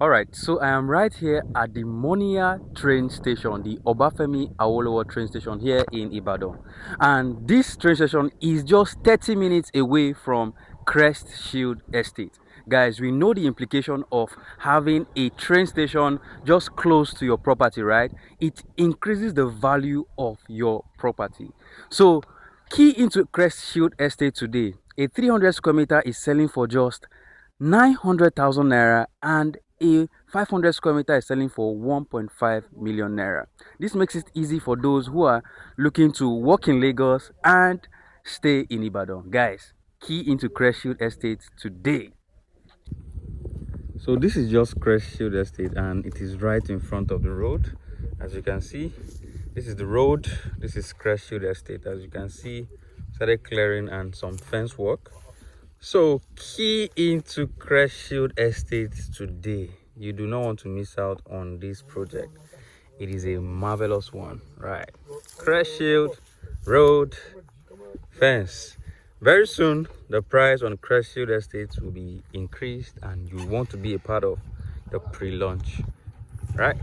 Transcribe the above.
All right, so I am right here at the Moniya Train Station, the Obafemi Awolowo train station here in Ibadan. And this train station is just 30 minutes away from Crest Shield Estate. Guys, we know the implication of having a train station just close to your property, right? It increases the value of your property. So, key into Crest Shield Estate today, a 300 square meter is selling for just 900,000 naira and a 500 square meter is selling for 1.5 million naira. This makes it easy for those who are looking to work in Lagos and stay in Ibadan. Guys, key into Crest Shield Estate today. So this is just Crest Shield Estate and it is right in front of the road. As you can see, this is the road. This is Crest Shield Estate. As you can see, started clearing and some fence work. So key into Crest Shield Estate today. You do not want to miss out on this project. It is a marvelous one, right? Crest Shield Road fence. Very soon the price on Crest Shield Estate will be increased and you want to be a part of the pre-launch, right?